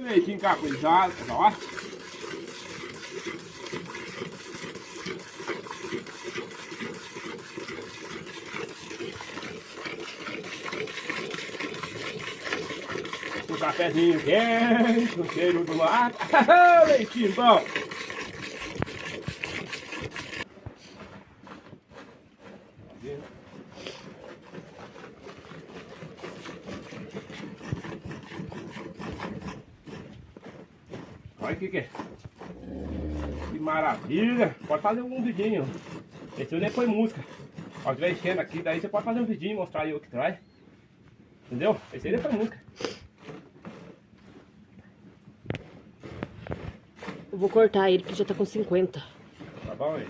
Leitinho caprichado, ó. Um cafezinho quente, um cheiro do ar. Leitinho bom. Olha o que é. Que maravilha. Pode fazer um vidinho. Esse eu nem põe música. Ó, estiver enchendo aqui, daí você pode fazer um vidinho e mostrar aí o que traz. Entendeu? Esse aí nem põe música. Eu vou cortar ele, que já tá com 50. Tá bom aí.